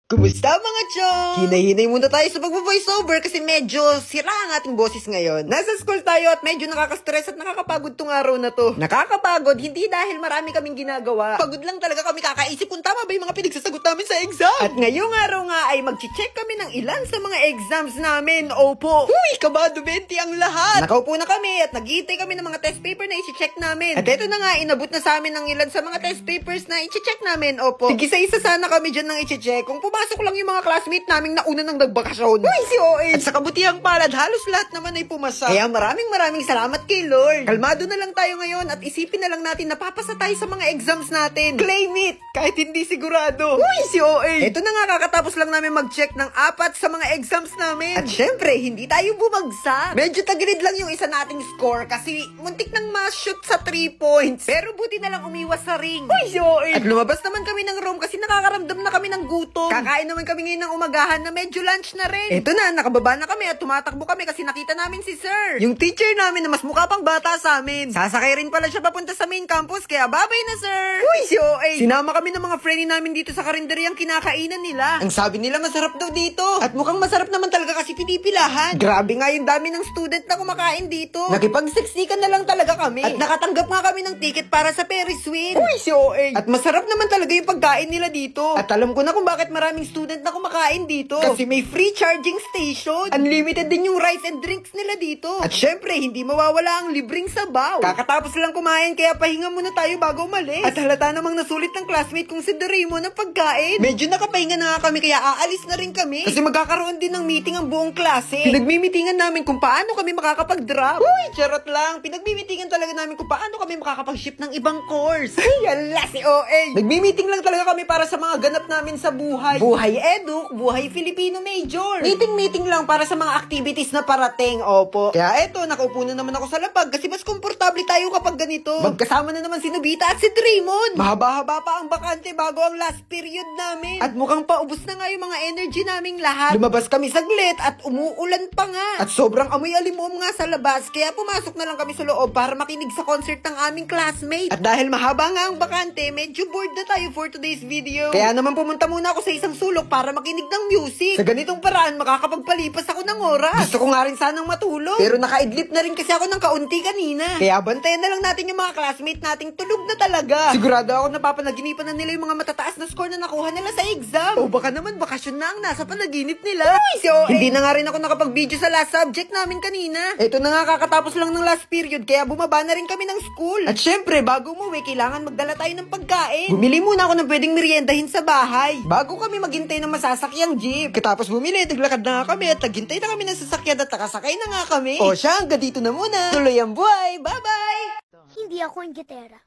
Kumusta mga chong? Hinay-hinay muna tayo sa pag-voiceover kasi medyo sira ang ating boses ngayon. Nasa school tayo at medyo nakaka-stress at nakakapagod tong araw na to. Nakakapagod, hindi dahil marami kaming ginagawa. Pagod lang talaga kami kakaisip kung tama ba yung mga pinagsasagot namin sa exam. At ngayong araw nga ay mag-check kami ng ilan sa mga exams namin. Opo. Uy, kabado 20 ang lahat. Nakaupo na kami at nag-iintay kami ng mga test paper na i-check namin. At eto na nga, inabot na sa amin ng ilan sa mga test papers na i-check namin. Opo. Tig-isa-isa sana kami dyan ng i-check. Kung pumasok lang yung mga classmate naming nauna nang nagbakasyon. Uy, si OA! At sa kabutihang palad, halos lahat naman ay pumasa. Kaya maraming salamat kay Lord. Kalmado na lang tayo ngayon at isipin na lang natin na papasa tayo sa mga exams natin. Claim it! Kahit hindi sigurado. Uy, si OA! Ito na nga, kakatapos lang namin mag-check ng 4 sa mga exams namin. At syempre, hindi tayo bumagsak. Medyo tagilid lang yung isa nating score kasi muntik nang ma-shoot sa 3 points. Pero buti na lang umiwas sa ring. Uy, si OA! At lumabas naman kami ng room kasi nakakaramdam na kami ng gutom. Kakain naman kami ngayon ng umagahan na medyo lunch na rin. Ito na, nakababa na kami at tumatakbo kami kasi nakita namin si sir. Yung teacher namin na mas mukha pang bata sa amin. Sasakay rin pala siya papunta sa main campus kaya babay na sir. Uy, si OA. Sinama kami ng mga friendly namin dito sa karinderyang kinakainan nila. Ang sabi nila masarap daw dito. At mukhang masarap naman talaga kasi pinipilahan. Grabe nga yung dami ng student na kumakain dito. Nakipagsiksikan na lang talaga kami. At nakatanggap nga kami ng ticket para sa Ferris wheel. Uy, si OA. At masarap naman talaga yung pagkain nila dito. At alam ko na kung bakit maraming student na kumakain dito. Kasi may free charging station. Unlimited din yung rice and drinks nila dito. At syempre, hindi mawawala ang libreng sabaw. Kakatapos lang kumain kaya pahinga muna tayo bago umalis. At halata namang nasulit ng classmate kong si Doraemon ng pagkain. Medyo nakapahinga na nga kami kaya aalis na rin kami. Kasi magkakaroon din ng meeting ang buong klase. Pinagmimitingan namin kung paano kami makakapag-drop. Uy, charot lang. Pinagmimitingan talaga namin kung paano kami makakapag-ship ng ibang course. Ay, ala si OA. Nagmimiting lang talaga kami para sa mga ganap namin sa buhay. Buhay Eduk, buhay Filipino Major. Meeting lang para sa mga activities na parating, opo. Kaya eto, nakaupo na naman ako sa lapag kasi mas komportable tayo kapag ganito. Magkasama na naman si Nobita at si Doraemon. Mahaba-haba pa ang bakante bago ang last period namin. At mukhang paubos na nga yung mga energy naming lahat. Lumabas kami saglit at umuulan pa nga. At sobrang amoy alimom nga sa labas kaya pumasok na lang kami sa loob para makinig sa concert ng aming classmate. At dahil mahaba nga ang bakante, medyo bored na tayo for today's video. Kaya naman pumunta muna ako sa isang sulok para makinig ng music. Sa ganitong paraan, makakapagpalipas ako ng oras. Gusto ko nga rin sanang matulog. Pero nakaidlip na rin kasi ako ng kaunti kanina. Kaya bantayan na lang natin yung mga classmate nating tulog na talaga. Sigurado ako napapanaginipan na nila yung mga matataas na score na nakuha nila sa exam. O baka naman bakasyon na ang nasa panaginip nila. Uy, so, hindi na nga rin ako nakapag-video sa last subject namin kanina. Ito na nga kakatapos lang ng last period kaya bumaba na rin kami ng school. At syempre, bago umuwi, kailangan magdala tayo ng pagkain. Bumili muna ako ng pwedeng meriendahin sa bahay. Bago kami maghintay ng masasakyang jeep. Katapos bumili, naglakad na nga kami at naghintay na kami ng sasakyan at nakasakay na nga kami. O siya, hanggang dito na muna. Tuloy ang buhay. Bye-bye! Hindi ako inggitera.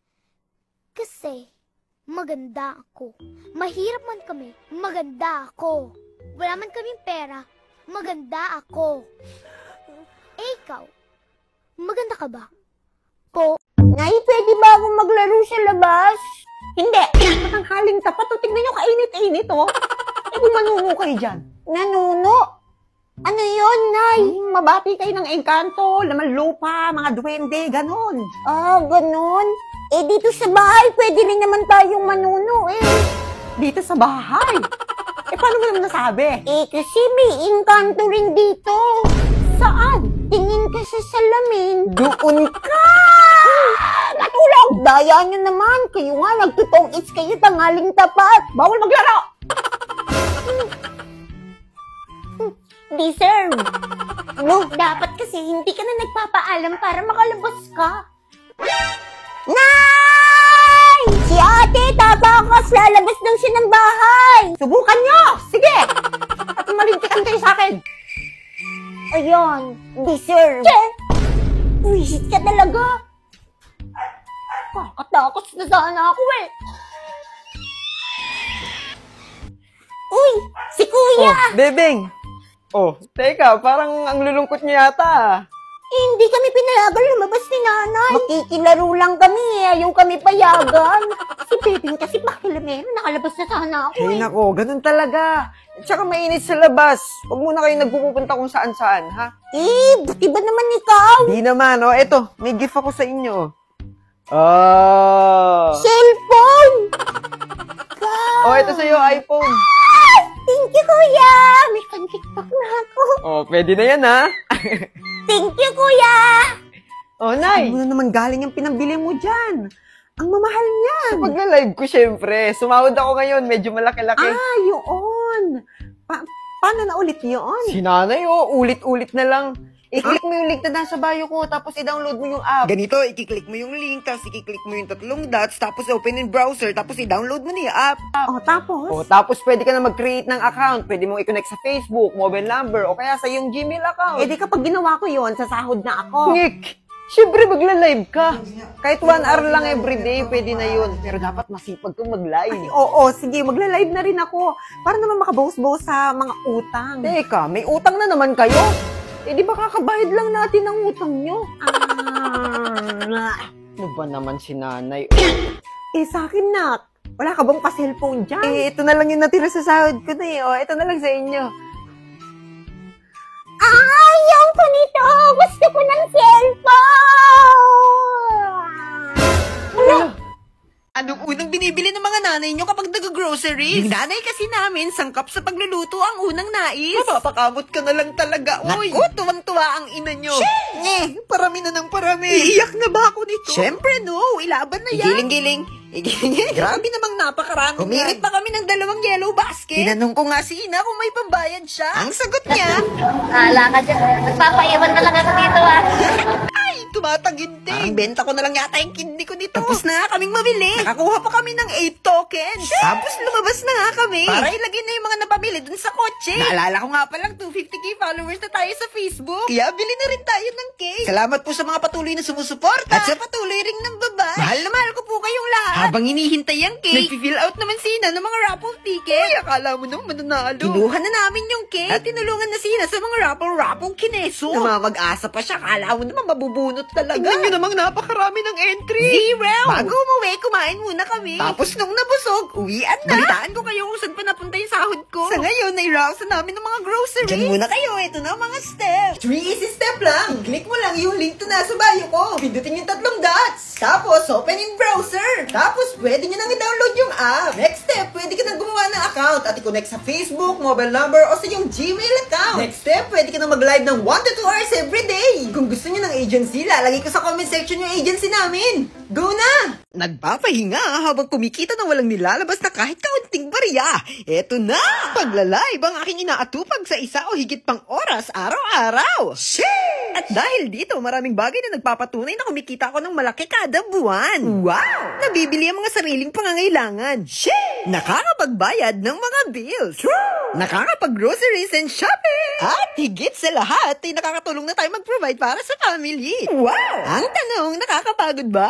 Kasi, maganda ako. Mahirap man kami, maganda ako. Wala man kaming pera, maganda ako. Eh, ikaw, maganda ka ba? Po? Nay, pwede ba akong maglaro sa labas? Hindi. Matanghaling tapat. O, tignan nyo, kainit-init, oh. Eh, kung manuno kayo dyan. Nanuno? Ano yun, Nay? Mabati kayo ng engkanto, laman lupa, mga duwende, ganon. Ah, ganun? Eh, dito sa bahay, pwede rin naman tayong manuno, eh. Dito sa bahay. Eh, paano mo naman nasabi? Eh, kasi may engkanto rin dito. Saan? Tingin ka sa salamin. Doon ka! Natulog! Daya nyo naman. Kayo nga, nagtutong it's kayo tangaling tapat. Bawal maglaro! Deserve. No, dapat kasi hindi ka na nagpapaalam para makalabas ka. Nay! Si ate, tabakas. Lalabas lang siya ng bahay. Subukan nyo! Sige! At malintikan kayo sa akin. Ayun, deserve. Che! Wisit ka talaga. Kakatakot na sana ako eh. Uy, si Kuya! Oh, Bebeng! Oh, teka, parang ang lulungkot niya yata. Hindi kami pinayagan lumabas ni Nanay. Makikilaro lang kami eh. Ayaw kami payagan. Si Bebeng kasi pakilamero. Nakalabas na sana ako Ay, nako, ganun talaga. Tsaka mainit sa labas. Huwag muna kayo nagpupunta kung saan-saan, ha? Eh, buti ba naman ikaw? Di naman, oh. Eto, may gift ako sa inyo. Oh. Cellphone! Oh, ito sa'yo, iPhone. Thank Oh, pwede na yan, ha? Thank you, kuya! Oh, Nay. Ano na naman galing yung pinambili mo dyan? Ang mamahal niyan. Sa pagla-live ko, syempre. Sumahod ako ngayon. Medyo malaki-laki. Ah, yun. Paano na ulit yun? Si nanay, oh. Ulit-ulit na lang. I-click mo yung link na nasa bio ko, tapos i-download mo yung app. Ganito, i-click mo yung link, tapos i-click mo yung 3 dots, tapos open in browser, tapos i-download mo na yung app. Tapos? Tapos pwede ka na mag-create ng account. Pwede mo i-connect sa Facebook, mobile number, o kaya sa yung Gmail account. Di kapag ginawa ko yun, sasahod na ako. Nick, syempre magla-live ka. Kahit 1 hour lang everyday, pwede na yun. Pero dapat masipag kang mag-live. Oo, sige, magla-live na rin ako. Para naman makabawas-bawas sa mga utang. Teka, may utang na naman kayo? Di ba kakabahid lang natin ang utang nyo? Ano ba naman si nanay? Sa akin, Nak. Wala ka bang pa-cellphone dyan? Ito na lang yung natira sa sahod ko na ito na lang sa inyo. Ayaw ko nito! Gusto ko ng cellphone! Anong unang binibili ng mga nanay nyo kapag nag-groceries? Yung nanay kasi namin, sangkap sa pagluluto ang unang nais. Mapapakamot ka na lang talaga, oy. Naku, tuwang-tuwa ang ina nyo. Parami na ng parami. Iiyak na ba ako nito? Siyempre, no. Ilaban na yan. Giling-giling. Grabe namang napakarami. Humirit pa kami ng 2 yellow basket. Tinanong ko nga si ina kung may pambayad siya. Ang sagot niya, Hala ka dyan. Nagpapaiwan talaga ako dito, ay, tumataginting. Ang benta ko na lang yata yung kidney ko dito. Tapos na nga kaming mabili. Nakakuha pa kami ng 8 tokens. Tapos lumabas na nga kami. Para ilagay na yung mga napamili dun sa kotse. Naalala ko nga palang 250k followers na tayo sa Facebook. Kaya bili na rin tayo ng cake. Salamat po sa mga patuloy na sumusuporta. At sa patuloy ring ng baba. Mahal na mahal ko po kayong lahat. Habang hinihintay ang cake, nag-fill out naman sina ng mga raffle ticket. Uy, akala mo naman mananalo. Kinuha na namin yung cake. At tinulungan na sina sa mga raffle kineso. Namamag-asa pa siya. Akala mo naman mabubunot talaga. Tingnan nyo namang napakarami ng entry. 0. Bago umuwi, kumain muna kami. Tapos nung nabusog, uwian na. Balitaan ko kayo kung saan pa napunta yung sahod ko. Sa ngayon, nai-rouse na namin ng mga groceries. Diyan muna kayo. Ito na ang mga steps. 3 easy step lang. I-click mo lang yung link to nasa bio ko. Pindutin yung 3 dots. Tapos, open in browser. Tapos, pwede nyo nang i-download yung app. Next step, pwede ka nang gumawa ng account at i-connect sa Facebook, mobile number, o sa yung Gmail account. Next step, pwede ka nang mag-live ng 1 to 2 hours every day. Kung gusto nyo ng agency, lalagay ko sa comment section yung agency namin. Go na! Nagpapahinga habang kumikita ng walang nilalabas na kahit kaunting barya. Eto na! Pagla-live ang aking inaatupag sa isa o higit pang oras araw-araw. Shit! At dahil dito, maraming bagay na nagpapatunay na kumikita ako ng malaki kada buwan. Wow! Nabibili ang mga sariling pangangailangan. Shit! Nakakapagbayad ng mga bills. True! Nakakapag-groceries and shopping. At higit sa lahat, ay nakakatulong na tayo mag-provide para sa family. Wow! Ang tanong, nakakapagod ba?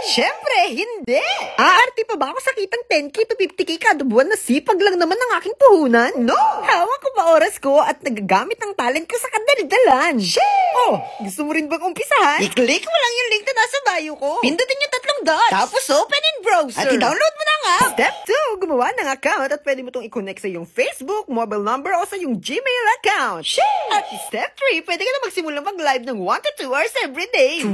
Siyempre, hindi! Aarte pa ba ako sa kitang 10k to 50k kada buwan na sipag lang naman ng aking puhunan? No! Hawak ko pa oras ko at nagagamit ang talent ko sa kadalidalan. Oh, gusto mo rin bang umpisahan? I-click mo lang yung link na nasa bio ko. Pindutin yung 3 dots. Tapos open in browser. At i-download mo na nga. Step 2, gumawa ng account at pwede mo itong i-connect sa iyong Facebook, mobile number o sa iyong Gmail account. At step 3, pwede ka na magsimulang mag-live ng 1 to 2 hours every day.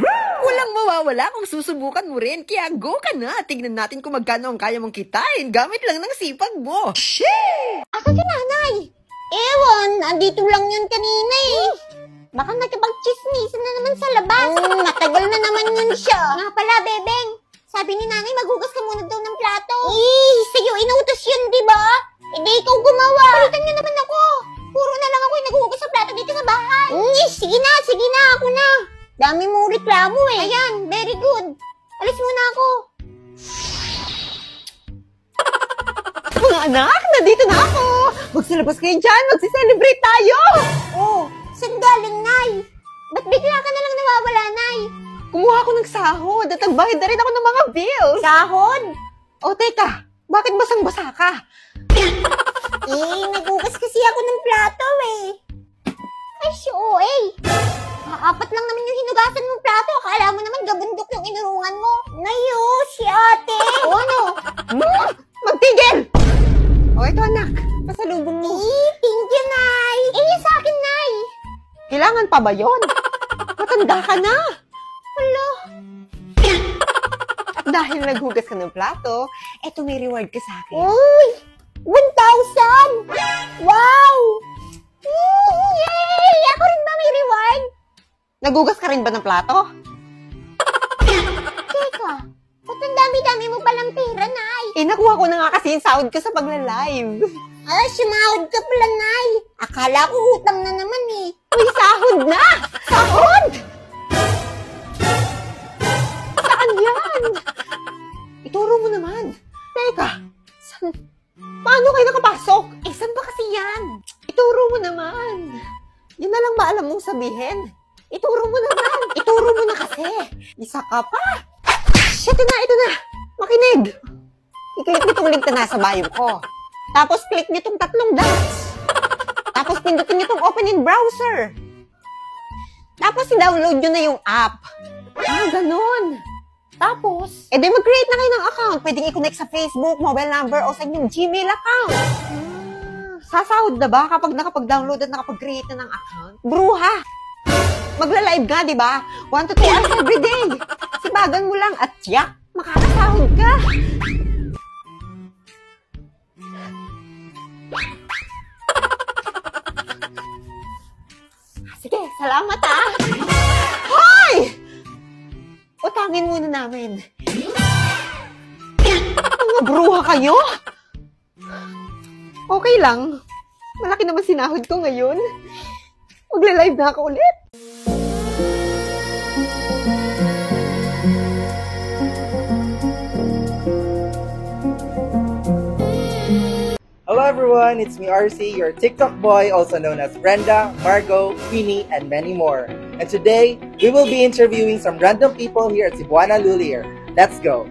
Walang mawawala kung susubukan mo rin. Kaya go ka na. Tignan natin kung magkano ang kaya mong kitain gamit lang ng sipag mo. Asa si nanay? Ewan, andito lang yun kanina eh. Baka nakipag-chismisan na naman sa labas. Matagal na naman yun siya. Nga pala, Bebeng. Sabi ni nanay, maghugas ka muna daw ng plato. Sa'yo inutos yun, di ba? Hindi ikaw gumawa. Palitan niyo naman ako. Puro na lang ako yung naghuhugas ng plato dito sa bahay. Sige na, ako na. Dami mong reklamo eh. Ayan, very good. Alis muna ako. Mga anak, nandito na ako. Magsilabas kayo dyan, magsiselebrate tayo. Oh, saan galing, Nay? Ba't bigla ka na lang nawawala, Nay? Kumuha ako ng sahod at nagbayad na rin ako ng mga bills. Sahod? O teka, bakit basang-basa ka? Naghugas kasi ako ng plato eh. Ay, OA. Apat lang naman yung hinugasan mong plato. Akala mo naman gabundok yung inurungan mo. Nayo, si ate. O ano? Magtigil! O ito anak, pasalubong mo. Thank you, Nay. Yung sa akin, Nay. Kailangan pa ba yun? Matanda ka na. Wala. At dahil naghugas ka ng plato, eto may reward ka sa akin. Uy! 1,000! Wow! Yay! Nagugas ka rin ba ng plato? Teka, ba't ang dami-dami mo palang pera, Nay? Nakuha ko na nga kasi yung sahod ko sa pagla-live. Ah, sumahod ka pala, Nay. Akala ko utang na naman eh. Uy, sahod na! Sahod! Saan yan? Ituro mo naman. Teka, paano kayo nakapasok? Saan ba kasi yan? Ituro mo naman. Yun na lang ba alam mong sabihin? Ituro mo naman. Ituro mo na kasi. Isa ka pa. Ito na. Makinig. I-click nitong link na nasa bio ko. Tapos click nitong 3 dots. Tapos pindutin nitong open in browser. Tapos i-download nyo na yung app. Ganun. Tapos, di mag-create na kayo ng account. Pwedeng i-connect sa Facebook, mobile number, o sa inyong Gmail account. Sasahod na ba kapag nakapag-download at nakapag-create na ng account? Bruha! Magla-live ka, di ba? 1 to 2 hours every day. Sibagan mo lang at yak, makakasahod ka. Sige, salamat ah. Hoy! Utangin muna namin. Mga bruha kayo? Okay lang. Malaki naman sinahod ko ngayon. Magla-live na ako ulit. Hello everyone, it's me RC, your TikTok boy, also known as Brenda, Margot, Queenie, and many more. And today, we will be interviewing some random people here at Cebuana Lulier. Let's go!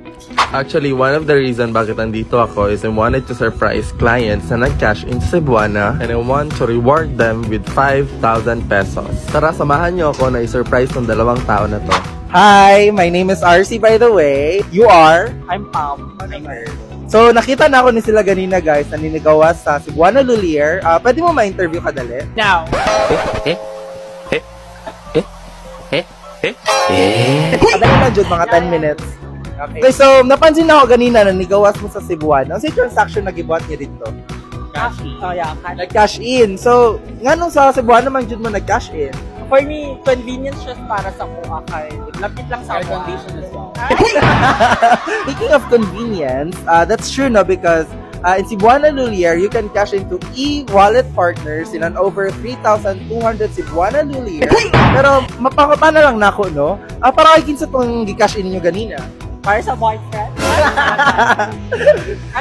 Actually, one of the reason bakit andito ako is I wanted to surprise clients na nag-cash in sa Cebuana and I want to reward them with 5,000 pesos. Tara, samahan niyo ako na i-surprise ng 2 tao na to. Hi, my name is RC by the way. You are? I'm Pam. I'm Earl. So, nakita na ako ni sila ganina guys, naninigawas sa Cebuana Lulier. Pwede mo ma-interview ka dali? Now. Kadali lang dyan, mga 10 minutes. Okay, so, napansin na ako ganina na nigawas mo sa Cebuana. Ano si transaction na gibuhat niya dito? Cash in. Oh, yeah. Nag-cash in. So, nga nung sa Cebuana man dyan mo nag-cash in? For me, convenience just para sa kuha kay. Lapit lang sa condition as well. Speaking of convenience, that's true no because in Cebuana Lulier, you can cash into e-wallet partners in an over 3,200 Cebuana Lulier. Pero mapakapa na lang nako no? Para kay kinsa tong gi-cash in niyo ganina? Para sa boyfriend.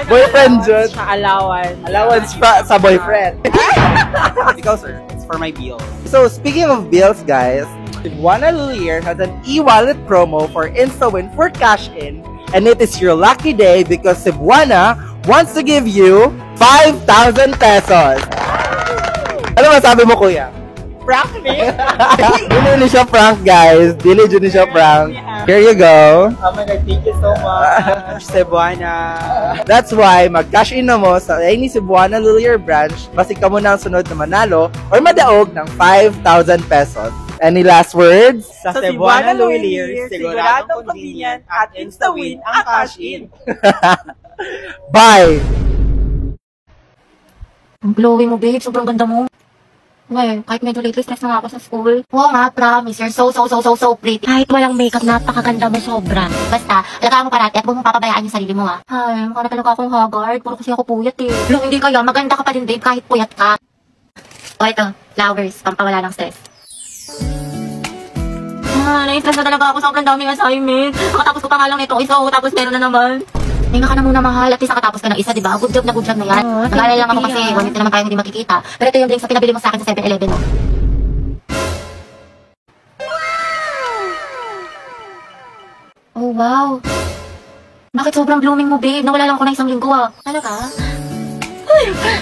Boyfriend dyan. Allowance. Allowance pa sa boyfriend. Ikaw sir? It's for my bill. So speaking of bills guys, Cebuana Lulier has an e-wallet promo for InstaWin for cash in, and it is your lucky day because Cebuana wants to give you 5,000 pesos. Ano masabi mo kuya? Prank me? Dili siya prank guys. Dili siya prank. Here you go. Oh my God, thank you so much. Cebuana. That's why mag-cash in na mo sa any Cebuana Lulier branch basi ka mo na ang sunod na manalo or madaog ng 5,000 pesos. Any last words? Sa Cebuana Lulier, siguradong convenient at insta-win ang cash in. Bye! Ang glowing mo, babe. Sobrang ganda mo. Ngayon, kahit medyo lately stress na nga ako sa school. Oo nga, promise. You're so pretty. Kahit walang makeup, napakaganda mo sobra. Basta, alagaan mo parati at huwag mong papabayaan yung sarili mo, ha? Ay, mukha na talaga akong haggard. Puro kasi ako puyat, eh. Pero hindi kaya, maganda ka pa din, babe, kahit puyat ka. O, ito, flowers, pampawala ng stress. Na-stress na talaga ako. Sobrang daming assignment. Kakatapos ko pa nga lang nito isa, tapos meron na naman. Hinga ka na muna, mahal. At least nakatapos ka ng isa, diba? Good job na yan. Nag-aalala lang ako kasi 1 week na naman tayo hindi makikita. Pero ito yung drinks na pinabili mo sa akin sa 7-Eleven, no? Oh, wow. Bakit sobrang blooming mo, babe? Nawala lang ako ng 1 linggo, ah. Ano ka?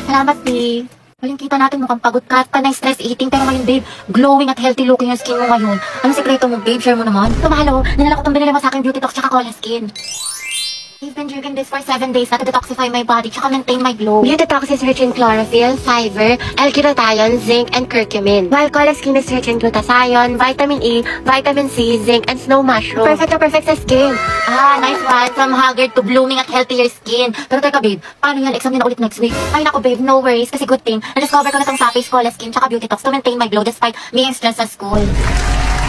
Salamat, babe. Waling kita natin mukhang pagod ka at na stress eating. Pero ngayon, babe, glowing at healthy looking yung skin mo ngayon. Anong sekreto mo, babe? Share mo naman. Ito, mahalo. Ninala ko itong binili mo sa akin Beauty Talk tsaka Cola Skin. I've been drinking this for 7 days na to detoxify my body tsaka maintain my glow. Beauty Talk is rich in chlorophyll, fiber, L-glutathione, zinc, and curcumin. While Cola Skin is rich in glutathione, vitamin E, vitamin C, zinc, and snow mushroom. Perfect na perfect sa skin. Nice one. From haggard to blooming at healthier skin. Pero teka, babe, paano yan? Exam na ulit next week. Ay nako, babe, no worries. Kasi good thing, na-discover ko na tong Sapi's Cola Skin tsaka Beauty Talks to maintain my glow despite being stressed sa school.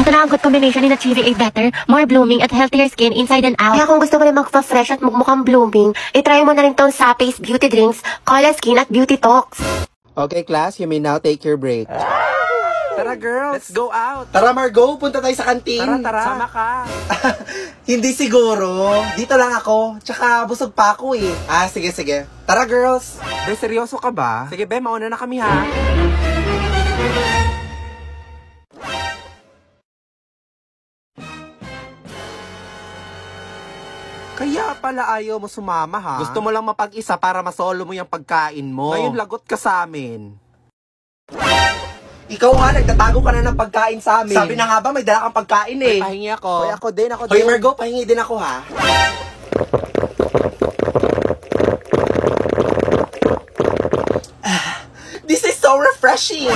Ito na ang good combination in achieving a better, more blooming at healthier skin inside and out. Kaya kung gusto mo rin magpa-fresh at magmukhang blooming, itry mo na rin tong Sapace Beauty Drinks, Cola Skin at Beauty Talks. Okay, class, you may now take your break. Tara girls, let's go out. Tara, Margo, punta tayo sa kantin. Tara. Sama ka. Hindi siguro. Dito lang ako. Tsaka busog pa ako eh. Sige. Tara, girls. Be, seryoso ka ba? Sige, Be, mauna na kami ha. Kaya pala ayaw mo sumama ha? Gusto mo lang mapag-isa para masolo mo yung pagkain mo. Ngayon lagot ka sa amin. Ikaw nga, nagtatago ka na ng pagkain sa amin. Sabi na nga ba, may dala kang pagkain eh. Pahingi ako. Hoy, ako din. Hoy, Margo, pahingi din ako ha. This is so refreshing.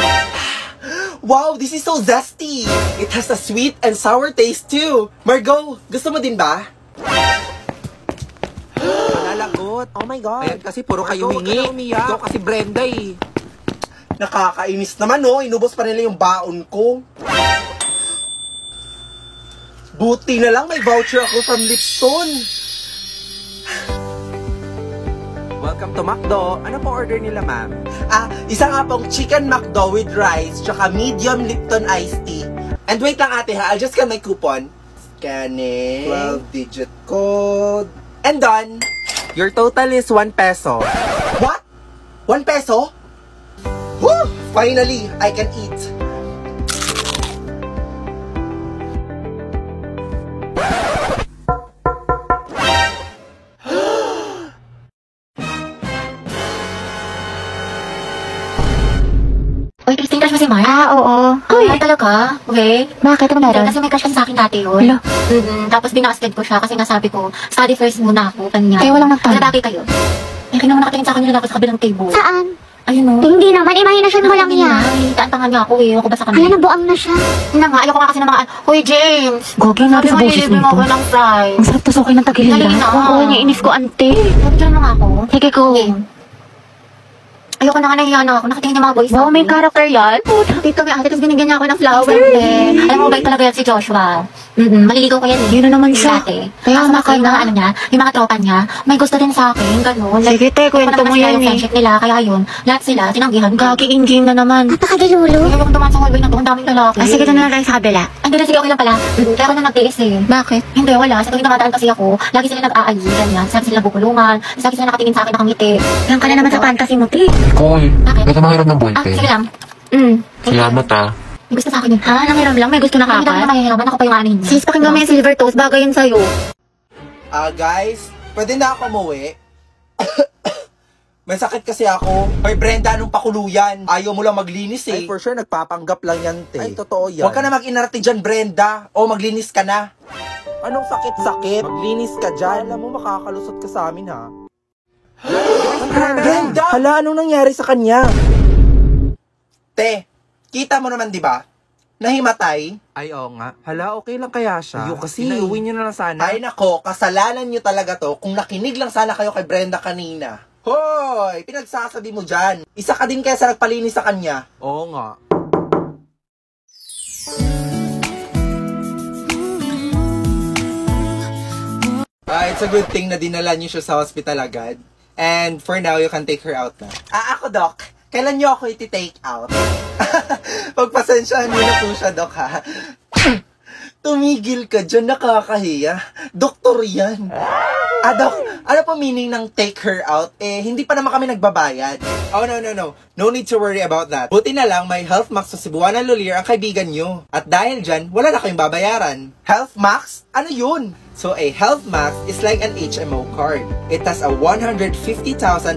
Wow, this is so zesty. It has a sweet and sour taste too. Margo, gusto mo din ba? Nalagot. Oh my God. Ayan kasi puro kayo hingi. Ikaw kasi Brenda eh. Nakakainis naman oh. Inubos pa nila yung baon ko. Buti na lang may voucher ako from Lipton. Welcome to McDo. Ano po order nila, ma'am? Isa nga pong chicken McDo with rice, tsaka medium Lipton iced tea. And wait lang ate ha, I'll just scan my coupon. Scanning. 12-digit code. And done. Your total is 1 peso. What? 1 peso? Woo! Finally, I can eat. Uy, Christine, crush mo si Mark? Oo. Talaga? Okay. Bakit? Ano meron? Kasi may crush kasi sa akin dati yun. Hello? Tapos binasted ko siya kasi nasabi ko, study first muna ako, kanya. Kaya walang nagtanong. Lalaki kayo. Eh, kaya naman nakatingin sa akin yung lalaki sa kabilang table. Saan? Ayun o. Hindi naman, imahinasyon mo lang yan. Taantangan niya ako eh, ako ba sa kanya? Ayan, nabuang na siya. Yun na nga, ayoko nga kasi ng mga, Hoy, James! Gogi nga sa boses nito. Ako ng fries. Ang sarap tusukin ng tagiliran. Oo, niinis ko, ante. Diyan na nga ako. Sige ko. Ayoko na nga, nahiya na ako. Nakatingin yung mga boys. Wow, may character yan. Dito may ate, tapos binigyan niya ako ng flower. Alam mo, bait talaga yan si Joshua. Maliligaw ko yan eh. Yun na naman siya. Kaya mga na ano niya, yung mga tropa niya, may gusto din sa akin, gano'n. Sige, te, kwento mo yan eh. Friendship nila, kaya yun, lahat sila, tinanggihan. Gagi-inging na naman. Napakagilulo. Ayoko dumaan sa hallway na to, ang daming lalaki. Sige, doon na lang sa kabila. Hindi na, sige, okay lang pala. Kaya ako na nagtiis eh. Bakit? Hindi, wala. Sa tuwing nakataan kasi ako, lagi sila nag-aayi, ganyan. Lagi sila bubulungan, lagi sila nakatingin sa akin, nakangiti. Yan ka na naman sa fantasy mo, te. Koy, ba't mahirap ng buhay, te? Sige lang. Salamat ah. May gusto sa akin yun. Nangiram lang, may gusto na ka. Hindi na mahihiraman, ako pa yung anin. Sis, pakinggan mo yung silver toast, bagay yun sa'yo. Guys, pwede na ako umuwi? May sakit kasi ako. Hoy Brenda, anong pakuluyan? Ayaw mo lang maglinis eh. Ay, for sure, nagpapanggap lang yan, te. Ay, totoo yan. Huwag ka na mag-inarte dyan, Brenda. O, maglinis ka na. Anong sakit-sakit? Maglinis ka dyan. Alam mo, makakalusot ka sa amin, ha? Brenda! Hala, anong nangyari sa kanya? Te, kita mo naman, di ba? Nahimatay. Ay, oo nga. Hala, okay lang kaya siya? Ayun kasi. Inauwi niyo na lang sana. Ay nako, kasalanan nyo talaga to kung nakinig lang sana kayo kay Brenda kanina. Hoy, pinagsasabi mo dyan. Isa ka din kaya sa nagpalinis sa kanya. Oo nga. It's a good thing na dinala niyo siya sa hospital agad. And for now, you can take her out na. Ako, Doc. Kailan niyo ako iti-take out? Pagpasensyahan niyo na po siya, Doc, ha? Tumigil ka dyan, nakakahiya. Doktor yan. Doc, ano po meaning ng take her out? Hindi pa naman kami nagbabayad. Oh, no. No need to worry about that. Buti na lang, may Health Max sa Cebuana Lulier ang kaibigan nyo. At dahil dyan, wala na kayong babayaran. Health Max? Ano yun? So, a Health Max is like an HMO card. It has a 150,000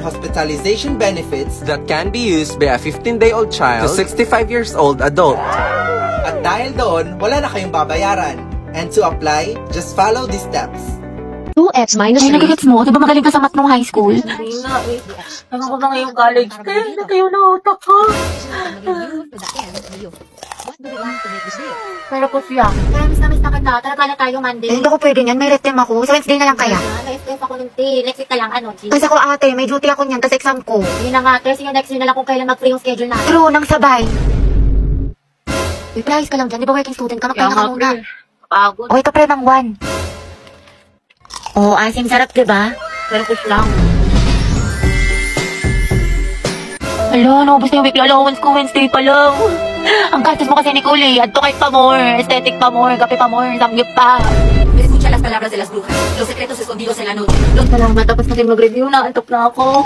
hospitalization benefits That can be used by a 15-day-old child to 65 years old adult. at dahil doon, wala na kayong babayaran. And to apply, just follow these steps. 2x minus Ay, nagigits mo? Di ba magaling ka sa math nung high school? Hindi nga eh. Ano ko ba ngayong college? Kaya natayo na utak ko. Pero po siya. Kaya miss na kita. Talaga na tayo Monday. Hindi ko pwede niyan. May rest time ako. Sa Wednesday na lang kaya. May rest ako ng day. Next week na lang. Ano, G? Kasi ako ate, may duty ako niyan. Tapos exam ko. Yun na nga. Kasi yung next week na lang kung kailan mag-free yung schedule natin. True, nang sabay. Uy, price ka lang dyan. Di ba working student ka? Magpahinga ka muna. Pagod. Okay ka, pre, ng 1. Oo, asim sarap, di ba? Pero push lang. Hala, naubos na yung weekly allowance ko. Wednesday pa lang. Ang gastos mo kasi, Nicole, eh. Add to cart pa more. Aesthetic pa more. Kape pa more. Samgyup pa. Escucha las palabras de las brujas, los secretos escondidos en la noche. Salamat, tapos natin mag-review na. Antok na ako.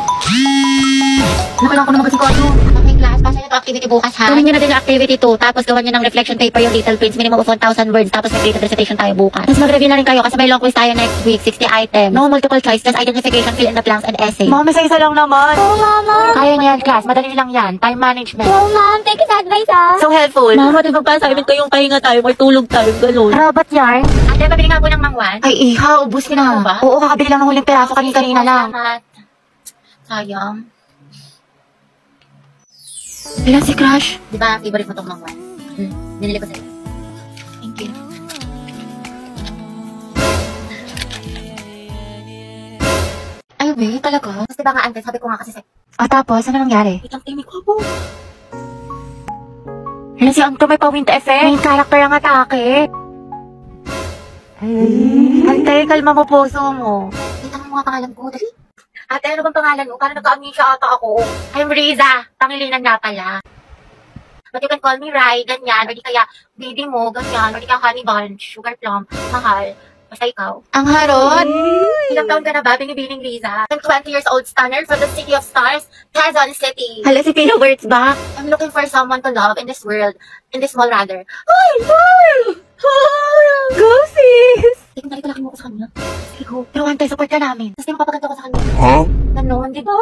Nakulang ko na mag-asikaso. Okay, class. Pasa nyo ito activity bukas, ha? Gawin nyo na din yung activity 2. Tapos gawan nyo ng reflection paper yung little prints. Minimum of 1,000 words. Tapos mag-creative recitation tayo bukas. Tapos mag-review na rin kayo kasi may long quiz tayo next week. 60 items. No multiple choice. Just identification, fill in the blanks, and essay. Mami, sa isa lang naman. Oh, Mama. Kaya niyo yan, class. Madali lang yan. Time management. Oh, Mom. Thank you sa advice, ah. So helpful. Mama, di ba pa assignment ko yung pahinga tayo, may tulog tayo, gano'n. Robot yarn. Ate, pabili nga po ng mangwan. Ay, iha. Ubus ka na. ba? Oo, kakabili lang ng huling peraso kanina lang. Sayang. Ilan si Crush? Di ba, favorite mo tong mangwan? Binili ko sa'yo. Thank you. Ay, babe, talaga? Tapos di ba nga, Ante, sabi ko nga kasi sa'yo. Tapos, ano nangyari? Itang timig ko po. Hala, si Anto may pa-wind effect. Main character ang atake. Ante, kalma mo puso mo. Kita mo mga pangalan ko, dali. Ate, ano bang pangalan mo? Parang nagka-amnesia ata ako. I'm Riza. Pangilinan nga pala. But you can call me Rai, ganyan. Or di kaya, baby mo, ganyan. Or di kaya honey bunch, sugar plum, mahal. Basta ikaw. Ang harot. Ilang taon ka na ba, binibining Riza? I'm 20 years old stunner from the city of stars, Quezon City. Hala, si Pino Words ba? I'm looking for someone to love in this world. In this mall, rather. Ay, girl! Go, sis! Sige, nalito laki mo ko sa kanya. Sige, go. Pero Ante, support ka namin. Tapos di mapapaganda ko sa kanya. Huh? Ganon, di ba?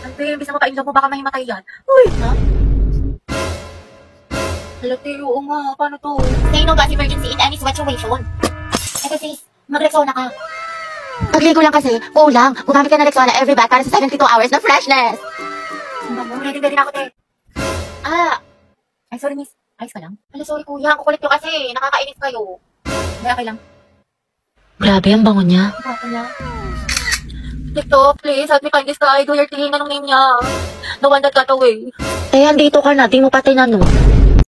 Ante, imbis na mapainlog mo, baka mahimatay yan. Uy, ha? Halati, oo nga. Paano to? Say no gas emergency in any situation. Ito sis, mag-Rexona ka. Pagligo lang kasi, kulang. Gumamit ka ng Rexona every bath para sa 72 hours na freshness. Ready na ako, te. Ay, sorry, miss. Ayos ka lang? Hala, sorry, kuya. Ang kukulit nyo kasi. Nakakainis kayo. May okay lang. Grabe, ang bango niya. Baka na. TikTok, please, help me find this guy. Do your thing. Anong name niya? The one that got away. Andito ka na, di mo pa tinanong.